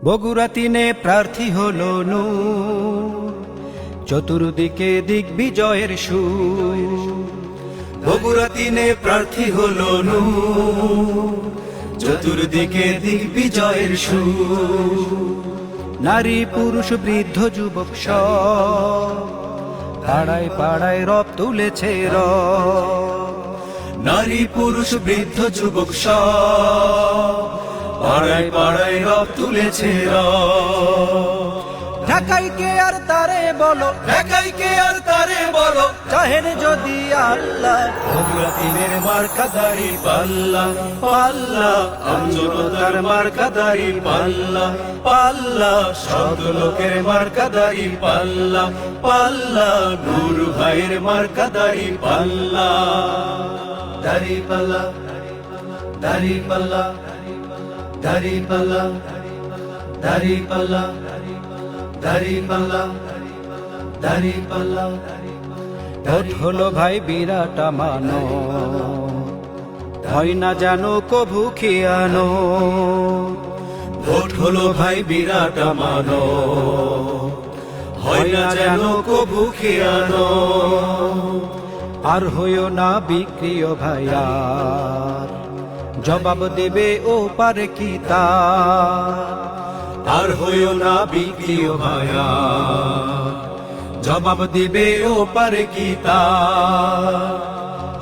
বগুড়া তিনে প্রার্থী হলো নূর, চতুর্দিকে দিগ্বিজয়ের সুর। বগুড়া তিনে প্রার্থী হলো নূর, চতুর্দিকে দিগ্বিজয়ের সুর। নারী পুরুষ বৃদ্ধ যুবক সব পাড়ায় পাড়ায় রব তুলেছে রব। নারী পুরুষ বৃদ্ধ যুবক সব পাড়ায় পাড়ায় রব তুলেছে রব। ঢাকাই কে আর তারে বলো, ঢাকাই কে আর তারে বলো, চাহেন যদি আল্লাহ। বগুড়া তিনের মার্কা দাড়ি পাল্লা পাল্লা, আমজনতার মার্কা দাড়ি পাল্লা পাল্লা, সব লোকের মার্কা দাড়ি পাল্লা পাল্লা, নূর ভাইয়ের মার্কা দাড়ি পাল্লা। দাড়ি পাল্লা দাড়ি পাল্লা দাড়ি পাল্লা দাড়ি পাল্লা দাড়ি পাল্লা দাড়ি পাল্লা। ভোট হলো ভাই বিরাট মানো, হয় না জানো কভু খেয়ানো। ভোট হলো ভাই বিরাট মানো, হয় না যেন কবু খেয়ানো। আর হইও না বিক্রিয় ভাইয়ার, জবাব দেবে ও পারে কি তার। আর হইও না বিক্রিয় ভায়া, জবাব দিবে ও পারে কি তার।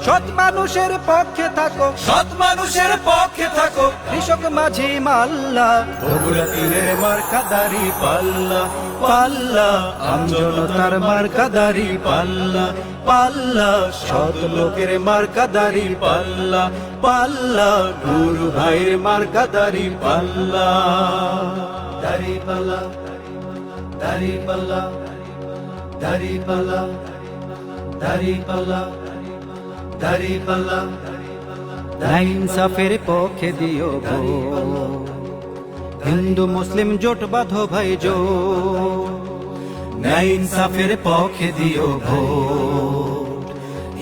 সৎ মানুষের পক্ষে থাকো, সৎ মানুষের পক্ষে থাকো, কৃষক মাঝি মাল্লা। বগুড়া তিনের মার্কা দাড়ি পাল্লা পাল্লা, আমজনতার মার্কা দাড়ি পাল্লা পাল্লা, সৎ লোকের মার্কা দাড়ি পাল্লা পাল্লা, নূর ভাইয়ের মার্কা দাড়ি পাল্লা। দাড়ি পাল্লা দাড়ি পাল্লা দাড়ি পাল্লা দাড়ি পাল্লা দাড়ি পাল্লা। না ইনসাফের পক্ষে দিও ভোট, হিন্দু মুসলিম জোট বাঁধো ভাই জোট। ন্যায় ইনসাফের পক্ষে দিও ভোট,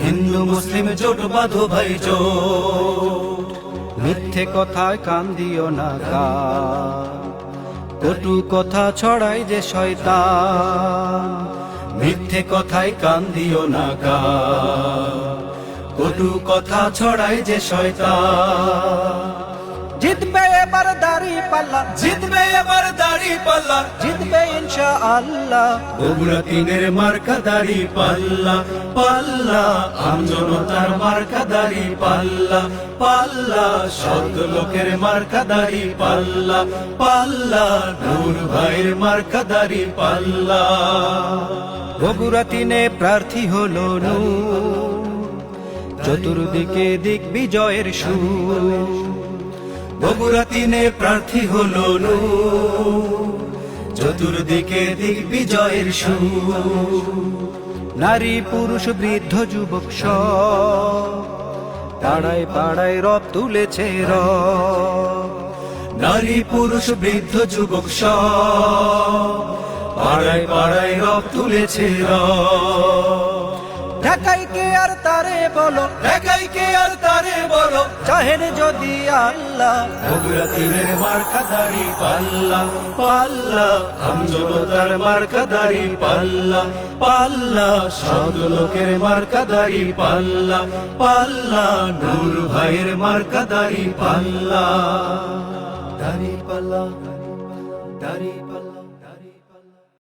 হিন্দু মুসলিম জোট বাঁধো ভাই জোট। মিথ্যে কথায় কান দিও না কান, কটু কথা ছড়াই যে শয়তান। মিথ্যে কথায় কান দিও না কান, কটু কথা ছড়ায় যে শয়তান। জিতবে এবার দাড়ি পাল্লা, জিতবে এবার দাড়ি পাল্লা, জিতবে ইনশাআল্লাহ। বগুড়া তিনের মার্কা দাড়ি পাল্লা পাল্লা, আমজনতার মার্কা দাড়ি পাল্লা পাল্লা, সৎ লোকের মার্কা দাড়ি পাল্লা পাল্লা, নূর ভাইয়ের মার্কা দাড়ি পাল্লা। বগুড়া তিনে প্রার্থী হলো নূর, চতুর্দিকে দিগ্বিজয়ের সুর। বগুড়া তিনে প্রার্থী হলো নূর, চতুর্দিকে দিগ্বিজয়ের সুর। নারী পুরুষ বৃদ্ধ যুবক সব পাড়ায় পাড়ায় রব তুলেছে রব। নারী পুরুষ বৃদ্ধ যুবক সব পাড়ায় পাড়ায় রব তুলেছে রব। ঢাকাই কে আর তারে বলো, ঢাকাই কে আর তারে বলো, চাহেন যদি আল্লাহ। বগুড়া তিনের মার্কা দাড়ি পাল্লা পাল্লা, আমজনতার মার্কা দাড়ি পাল্লা পাল্লা, সৎ লোকের মার্কা দাড়ি পাল্লা পাল্লা, নূর ভাইয়ের মার্কা দাড়ি পাল্লা। দাড়ি পাল্লা দাড়ি পাল্লা।